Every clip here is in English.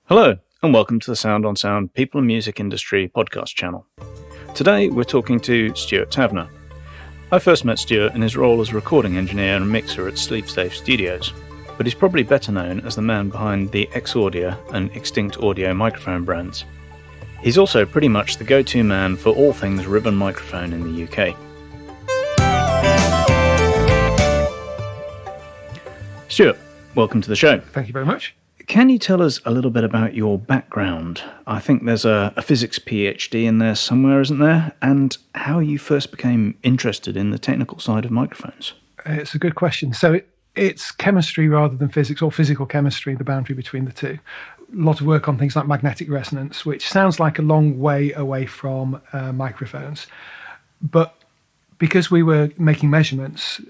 Hello, and welcome to the Sound on Sound People and Music Industry podcast channel. Today we're talking to Stewart Tavener. I first met Stewart in his role as a recording engineer and mixer at Sleep Safe Studios, but he's probably better known as the man behind the Xaudia and Extinct Audio microphone brands. He's also pretty much the go-to man for all things ribbon microphone in the UK. Stewart, welcome to the show. Thank you very much. Can you tell us a little bit about your background? I think there's a physics PhD in there somewhere, isn't there? And how you first became interested in the technical side of microphones? It's a good question. So it's chemistry rather than physics, or physical chemistry, the boundary between the two. A lot of work on things like magnetic resonance, which sounds like a long way away from microphones. But because we were making measurements,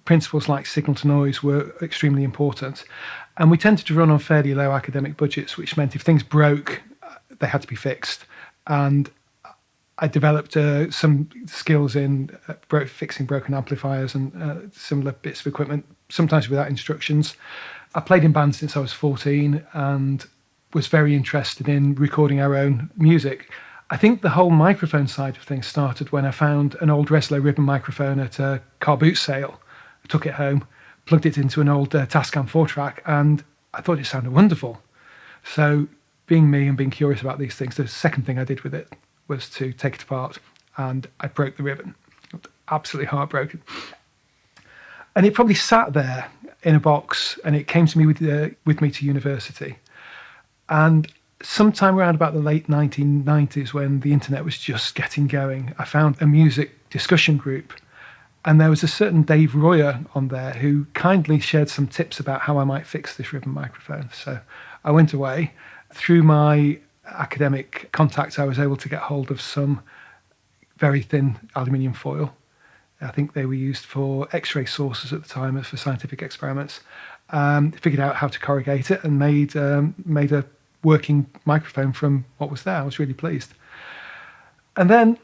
principles like signal to noise were extremely important. And we tended to run on fairly low academic budgets, which meant if things broke, they had to be fixed. And I developed some skills in fixing broken amplifiers and similar bits of equipment, sometimes without instructions. I played in bands since I was 14 and was very interested in recording our own music. I think the whole microphone side of things started when I found an old Reslo ribbon microphone at a car boot sale. I took it home, plugged it into an old Tascam 4-track, and I thought it sounded wonderful. So being me and being curious about these things, the second thing I did with it was to take it apart, and I broke the ribbon. Absolutely heartbroken. And it probably sat there in a box, and it came to me with me to university. And sometime around about the late 1990s, when the internet was just getting going, I found a music discussion group. And there was a certain Dave Royer on there who kindly shared some tips about how I might fix this ribbon microphone. So I went away. Through my academic contacts, I was able to get hold of some very thin aluminium foil. I think they were used for X-ray sources at the time for scientific experiments. Figured out how to corrugate it and made a working microphone from what was there. I was really pleased. And then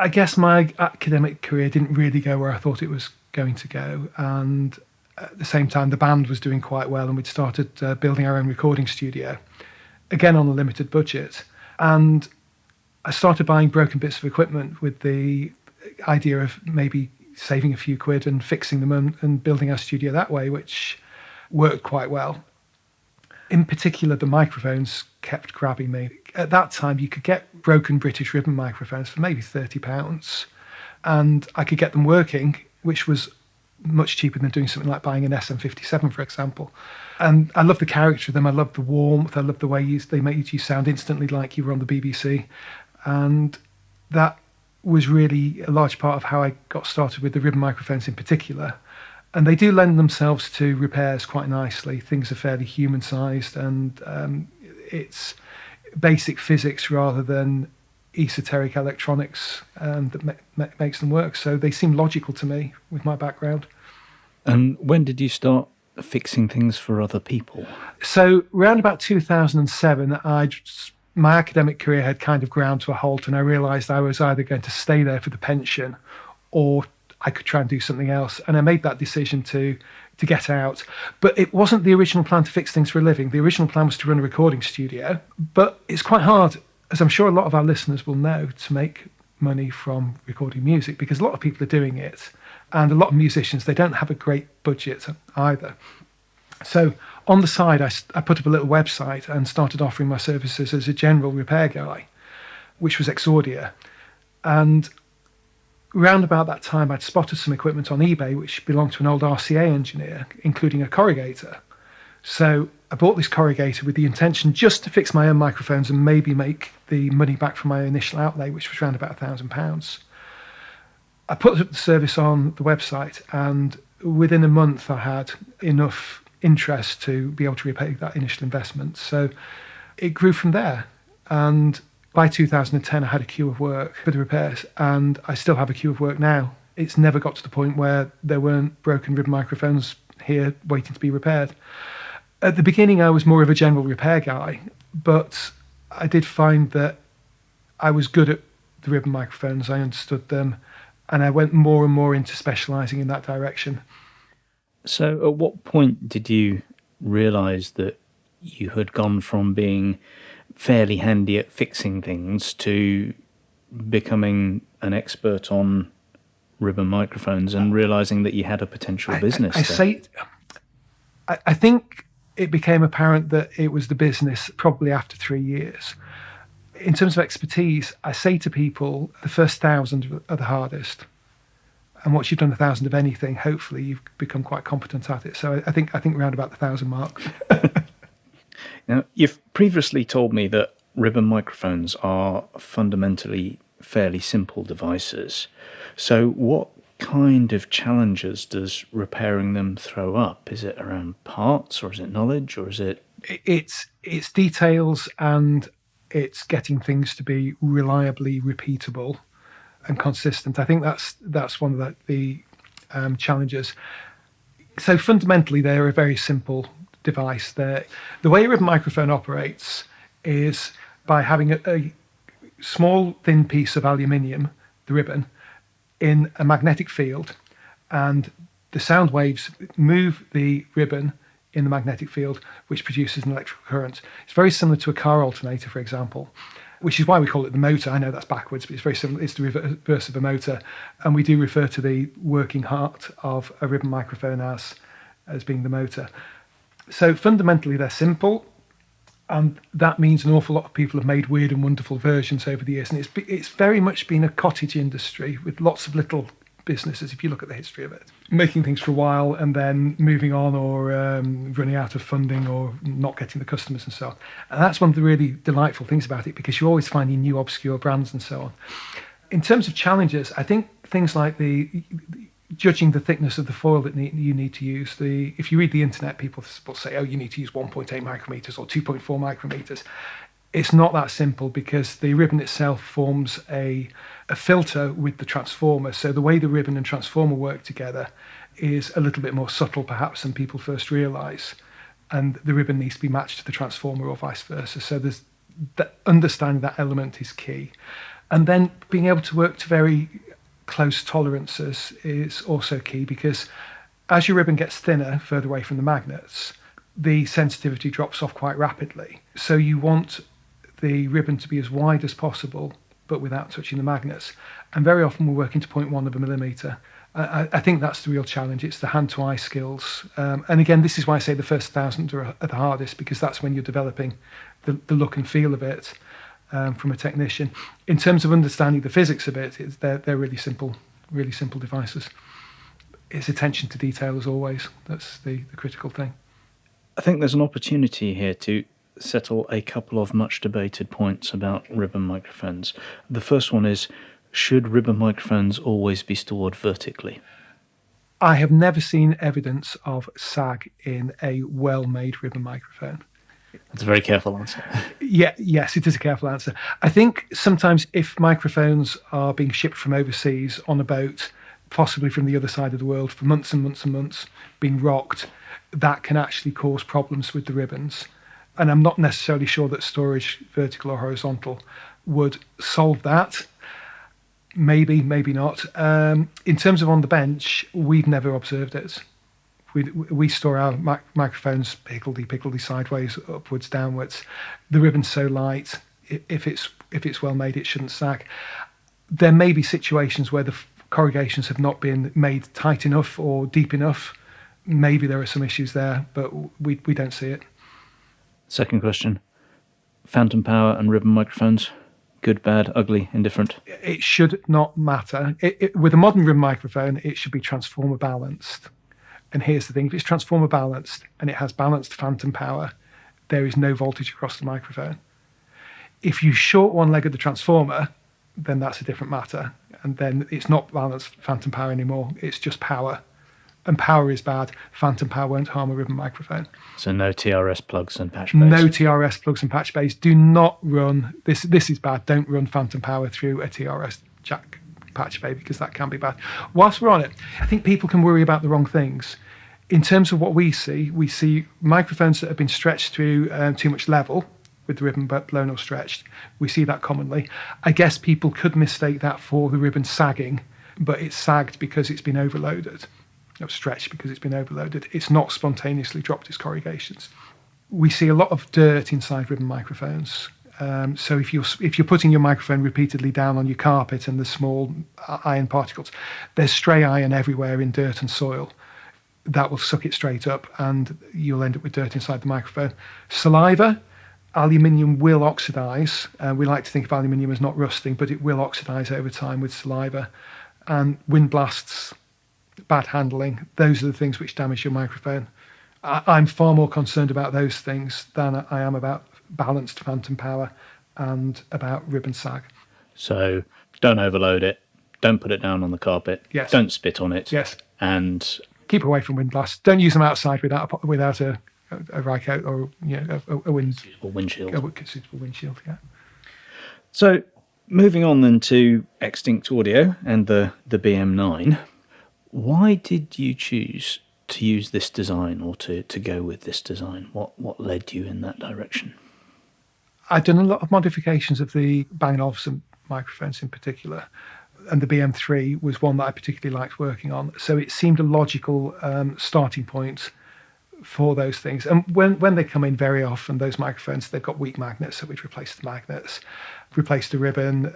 I guess my academic career didn't really go where I thought it was going to go. And at the same time, the band was doing quite well, and we'd started building our own recording studio, again on a limited budget. And I started buying broken bits of equipment with the idea of maybe saving a few quid and fixing them and building our studio that way, which worked quite well. In particular, the microphones kept grabbing me. At that time, you could get broken British ribbon microphones for maybe £30, and I could get them working, which was much cheaper than doing something like buying an SM57, for example. And I love the character of them. I love the warmth. I love the way they made you sound instantly like you were on the BBC. And that was really a large part of how I got started with the ribbon microphones in particular. And they do lend themselves to repairs quite nicely. Things are fairly human-sized, and it's basic physics rather than esoteric electronics that makes them work. So they seem logical to me with my background. And when did you start fixing things for other people? So around about 2007, my academic career had kind of ground to a halt, and I realised I was either going to stay there for the pension or I could try and do something else. And I made that decision to get out. But it wasn't the original plan to fix things for a living. The original plan was to run a recording studio. But it's quite hard, as I'm sure a lot of our listeners will know, to make money from recording music, because a lot of people are doing it. And a lot of musicians, they don't have a great budget either. So on the side, I put up a little website and started offering my services as a general repair guy, which was Xaudia. And round about that time, I'd spotted some equipment on eBay which belonged to an old RCA engineer, including a corrugator. So I bought this corrugator with the intention just to fix my own microphones and maybe make the money back from my initial outlay, which was around about £1,000. I put up the service on the website, and within a month I had enough interest to be able to repay that initial investment. So it grew from there. And by 2010, I had a queue of work for the repairs, and I still have a queue of work now. It's never got to the point where there weren't broken ribbon microphones here waiting to be repaired. At the beginning, I was more of a general repair guy, but I did find that I was good at the ribbon microphones. I understood them, and I went more and more into specialising in that direction. So at what point did you realise that you had gone from being fairly handy at fixing things to becoming an expert on ribbon microphones and realizing that you had a potential business I think it became apparent that it was the business probably after 3 years. In terms of expertise, I say to people, the first 1,000 are the hardest. And once you've done 1,000 of anything, hopefully you've become quite competent at it. So I think around about the 1,000 mark. Now, you've previously told me that ribbon microphones are fundamentally fairly simple devices. So what kind of challenges does repairing them throw up? Is it around parts, or is it knowledge, or is it... It's details, and it's getting things to be reliably repeatable and consistent. I think that's one of the challenges. So fundamentally, they're a very simple device. The way a ribbon microphone operates is by having a small, thin piece of aluminium, the ribbon, in a magnetic field, and the sound waves move the ribbon in the magnetic field, which produces an electrical current. It's very similar to a car alternator, for example, which is why we call it the motor. I know that's backwards, but it's very similar. It's the reverse of a motor. And we do refer to the working heart of a ribbon microphone as being the motor. So fundamentally, they're simple. And that means an awful lot of people have made weird and wonderful versions over the years. And it's very much been a cottage industry with lots of little businesses, if you look at the history of it, making things for a while and then moving on, or running out of funding, or not getting the customers and so on. And that's one of the really delightful things about it, because you're always finding new obscure brands and so on. In terms of challenges, I think things like judging the thickness of the foil that you need to use. If you read the internet, people will say, oh, you need to use 1.8 micrometers or 2.4 micrometers. It's not that simple, because the ribbon itself forms a filter with the transformer. So the way the ribbon and transformer work together is a little bit more subtle, perhaps, than people first realise. And the ribbon needs to be matched to the transformer, or vice versa. So understanding that element is key. And then being able to work to very close tolerances is also key, because as your ribbon gets thinner further away from the magnets, the sensitivity drops off quite rapidly. So you want the ribbon to be as wide as possible, but without touching the magnets. And very often we're working to 0.1 of a millimeter. I think that's the real challenge. It's the hand-to-eye skills. And again, this is why I say the first 1,000 are the hardest, because that's when you're developing the look and feel of it. From a technician. In terms of understanding the physics of it, they're really simple devices. It's attention to detail, as always. That's the critical thing. I think there's an opportunity here to settle a couple of much debated points about ribbon microphones. The first one is, should ribbon microphones always be stored vertically? I have never seen evidence of sag in a well-made ribbon microphone. That's a very careful answer. Yes, it is a careful answer. I think sometimes if microphones are being shipped from overseas on a boat, possibly from the other side of the world, for months and months and months, being rocked, that can actually cause problems with the ribbons. And I'm not necessarily sure that storage, vertical or horizontal, would solve that. Maybe, maybe not. In terms of on the bench, we've never observed it. We store our microphones higgledy-piggledy sideways, upwards, downwards. The ribbon's so light, if it's well made, it shouldn't sag. There may be situations where the corrugations have not been made tight enough or deep enough. Maybe there are some issues there, but we don't see it. Second question. Phantom power and ribbon microphones, good, bad, ugly, indifferent? It should not matter. With a modern ribbon microphone, it should be transformer balanced. And here's the thing, if it's transformer balanced and it has balanced phantom power, there is no voltage across the microphone. If you short one leg of the transformer, then that's a different matter. And then it's not balanced phantom power anymore, it's just power. And power is bad. Phantom power won't harm a ribbon microphone. So no TRS plugs and patch bays? No TRS plugs and patch bays. Do not run, this is bad, don't run phantom power through a TRS jack patch bay, because that can be bad. Whilst we're on it, I think people can worry about the wrong things. In terms of what we see microphones that have been stretched through too much level, with the ribbon blown or stretched. We see that commonly. I guess people could mistake that for the ribbon sagging, but it's sagged because it's been overloaded. Stretched because it's been overloaded. It's not spontaneously dropped its corrugations. we see a lot of dirt inside ribbon microphones. So if you're putting your microphone repeatedly down on your carpet and there's small iron particles, there's stray iron everywhere in dirt and soil. That will suck it straight up and you'll end up with dirt inside the microphone. Saliva, aluminium will oxidize. We like to think of aluminium as not rusting, but it will oxidize over time with saliva. And wind blasts, bad handling, those are the things which damage your microphone. I'm far more concerned about those things than I am about balanced phantom power and about ribbon sag. So don't overload it, don't put it down on the carpet, yes. Don't spit on it, yes. And keep away from wind blasts. Don't use them outside without a Rycoat or a windshield. A suitable windshield, yeah. So moving on then to Extinct Audio and the BM9, why did you choose to use this design or to go with this design? What led you in that direction? I'd done a lot of modifications of the Bang & Olufsen microphones in particular, and the BM3 was one that I particularly liked working on. So it seemed a logical starting point for those things. And when they come in very often, those microphones, they've got weak magnets, so we'd replace the magnets, replace the ribbon.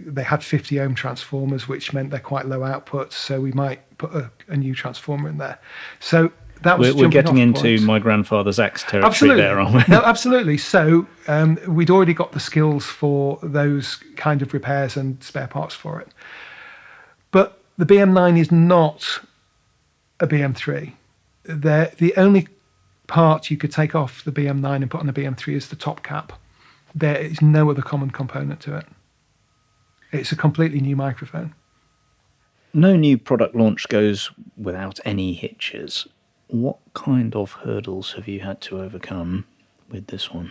They had 50 ohm transformers, which meant they're quite low output, so we might put a new transformer in there. So that was we're getting into point. My grandfather's axe territory. Absolutely. There, aren't we? No, absolutely. So we'd already got the skills for those kind of repairs and spare parts for it. But the BM9 is not a BM3. The only part you could take off the BM9 and put on the BM3 is the top cap. There is no other common component to it. It's a completely new microphone. No new product launch goes without any hitches. What kind of hurdles have you had to overcome with this one?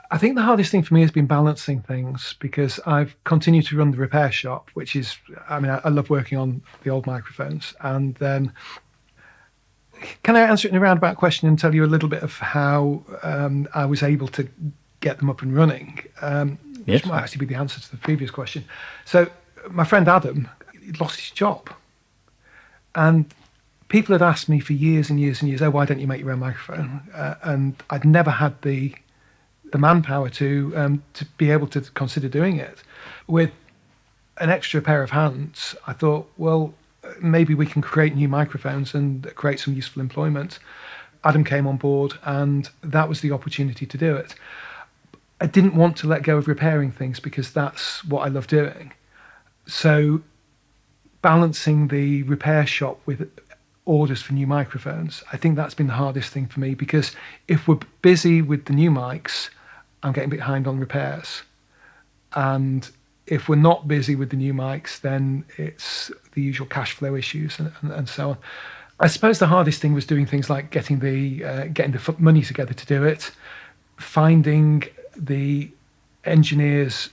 I think the hardest thing for me has been balancing things, because I've continued to run the repair shop, which is, I love working on the old microphones. And then, can I answer it in a roundabout question and tell you a little bit of how I was able to get them up and running? Yes. Which might actually be the answer to the previous question. So my friend Adam lost his job. And people had asked me for years and years and years, why don't you make your own microphone? And I'd never had the manpower to be able to consider doing it. With an extra pair of hands, I thought, well, maybe we can create new microphones and create some useful employment. Adam came on board, and that was the opportunity to do it. I didn't want to let go of repairing things because that's what I love doing. So balancing the repair shop with orders for new microphones, I think that's been the hardest thing for me, because if we're busy with the new mics, I'm getting behind on repairs. And if we're not busy with the new mics, then it's the usual cash flow issues and so on. I suppose the hardest thing was doing things like getting the money together to do it, finding the engineers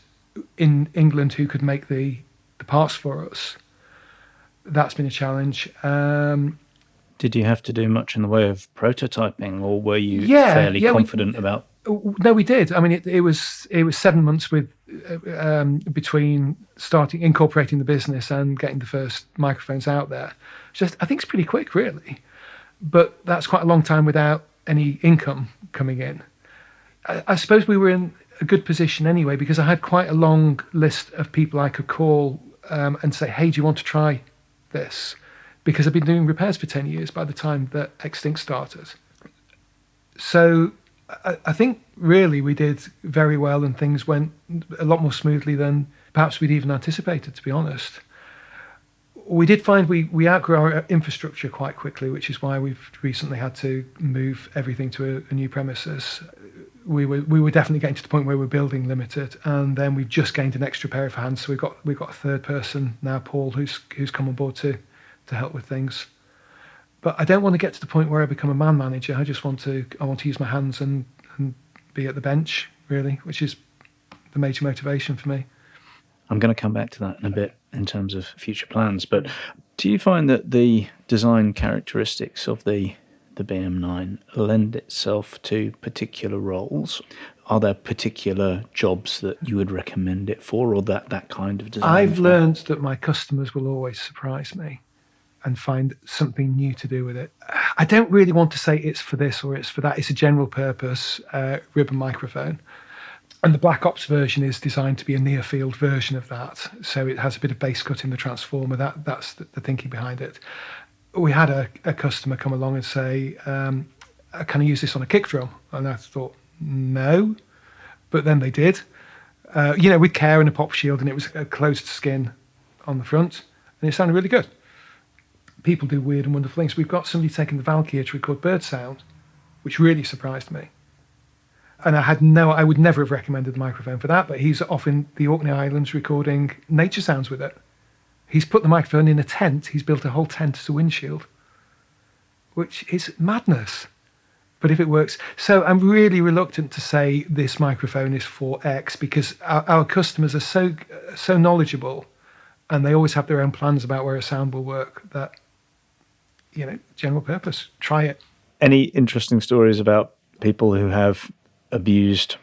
in England who could make the parts for us. That's been a challenge. Did you have to do much in the way of prototyping, or were you fairly confident about? No, we did. It was 7 months between incorporating the business and getting the first microphones out there. I think it's pretty quick, really, but that's quite a long time without any income coming in. I suppose we were in a good position anyway, because I had quite a long list of people I could call and say, hey, do you want to try this? Because I've been doing repairs for 10 years by the time that Extinct started. So I think really we did very well, and things went a lot more smoothly than perhaps we'd even anticipated, to be honest. We did find we outgrew our infrastructure quite quickly, which is why we've recently had to move everything to a new premises. We were definitely getting to the point where we're building limited, and then we've just gained an extra pair of hands. So we've got a third person now, Paul, who's come on board to help with things. But I don't want to get to the point where I become a man manager. I want to use my hands and be at the bench, really, which is the major motivation for me. I'm going to come back to that in a bit in terms of future plans. But do you find that the design characteristics of the BM9 lend itself to particular roles? Are there particular jobs that you would recommend it for, or that kind of design? I've learned that my customers will always surprise me. and find something new to do with it. I don't really want to say it's for this or it's for that. It's a general purpose ribbon microphone. And the Black Ops version is designed to be a near field version of that. So it has a bit of bass cut in the transformer. That's the thinking behind it. We had a customer come along and say, can I use this on a kick drum? And I thought, no. But then they did. With care and a pop shield, and it was a closed skin on the front. And it sounded really good. People do weird and wonderful things. We've got somebody taking the Valkyrie to record bird sound, which really surprised me. And I would never have recommended the microphone for that, but he's off in the Orkney Islands recording nature sounds with it. He's put the microphone in a tent. He's built a whole tent as a windshield, which is madness. But if it works. So I'm really reluctant to say this microphone is for X, because our customers are so knowledgeable, and they always have their own plans about where a sound will work, that, general purpose. Try it. Any interesting stories about people who have abused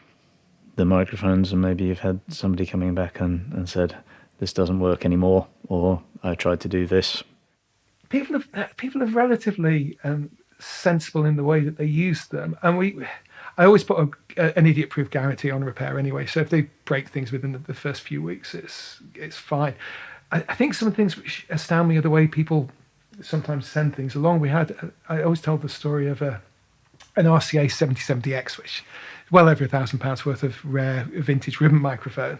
the microphones, and maybe you've had somebody coming back and said, this doesn't work anymore, or I tried to do this? People are relatively sensible in the way that they use them, and I always put an idiot-proof guarantee on repair anyway. So if they break things within the first few weeks, it's fine. I think some of the things which astound me are the way people sometimes send things along. I always tell the story of an RCA 7070X, which is well over £1,000 worth of rare vintage ribbon microphone,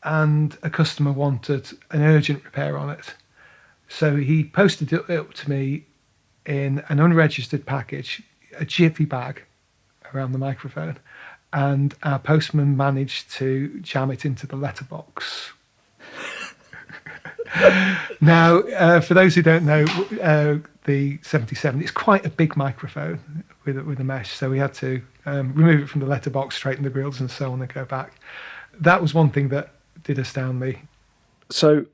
and a customer wanted an urgent repair on it. So he posted it up to me in an unregistered package, a jiffy bag around the microphone, and our postman managed to jam it into the letterbox. Now, for those who don't know, the 77, it's quite a big microphone with a mesh, so we had to remove it from the letterbox, straighten the grills and so on, and go back. That was one thing that did astound me. So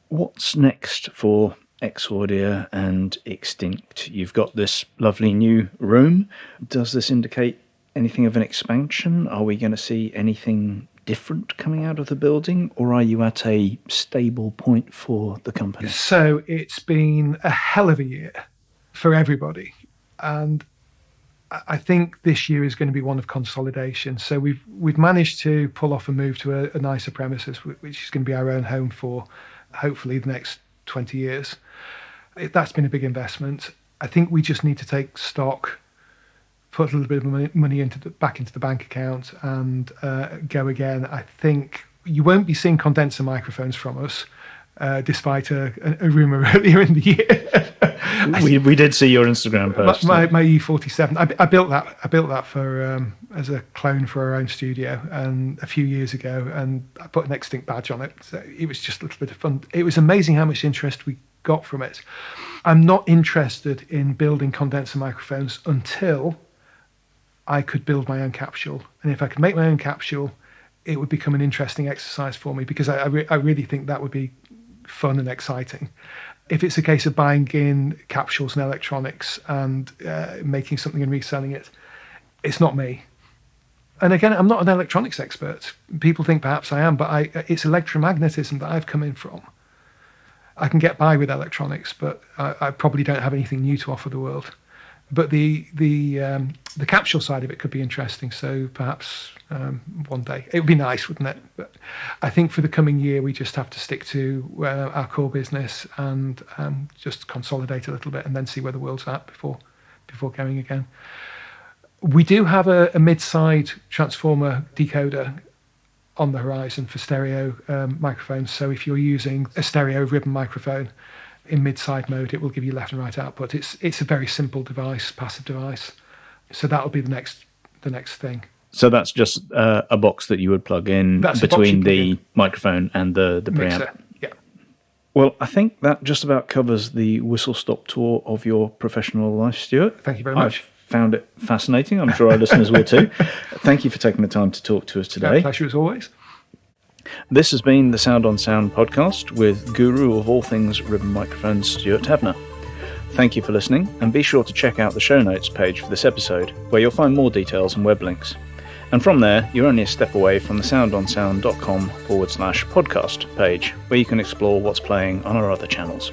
what's next for Xaudia and Extinct? You've got this lovely new room. Does this indicate anything of an expansion? Are we going to see anything different coming out of the building, or are you at a stable point for the company? So it's been a hell of a year for everybody, and I think this year is going to be one of consolidation. So we've managed to pull off a move to a nicer premises, which is going to be our own home for hopefully the next 20 years. That's been a big investment. I think we just need to take stock, put a little bit of money back into the bank account, and go again. I think you won't be seeing condenser microphones from us, despite a rumour earlier in the year. we did see your Instagram post. My E47. I built that for as a clone for our own studio, and a few years ago, and I put an Extinct badge on it. So it was just a little bit of fun. It was amazing how much interest we got from it. I'm not interested in building condenser microphones until I could build my own capsule, and if I could make my own capsule, it would become an interesting exercise for me, because I really think that would be fun and exciting. If it's a case of buying in capsules and electronics and making something and reselling it, it's not me. And again, I'm not an electronics expert. People think perhaps I am, but it's electromagnetism that I've come in from. I can get by with electronics, but I probably don't have anything new to offer the world. But the capsule side of it could be interesting. So perhaps one day it would be nice, wouldn't it? But I think for the coming year, we just have to stick to our core business and just consolidate a little bit, and then see where the world's at before going again. We do have a mid-side transformer decoder on the horizon for stereo microphones. So if you're using a stereo ribbon microphone in mid-side mode, it will give you left and right output. It's a very simple device, passive device. So that'll be the next thing. So that's just a box that you would plug in between the microphone and the preamp. Mixer. Yeah. Well, I think that just about covers the whistle-stop tour of your professional life, Stuart. Thank you very much. I've found it fascinating. I'm sure our listeners will too. Thank you for taking the time to talk to us today. My pleasure as always. This has been the Sound on Sound podcast with guru of all things ribbon microphones, Stewart Tavener. Thank you for listening, and be sure to check out the show notes page for this episode, where you'll find more details and web links. And from there, you're only a step away from the soundonsound.com/podcast page, where you can explore what's playing on our other channels.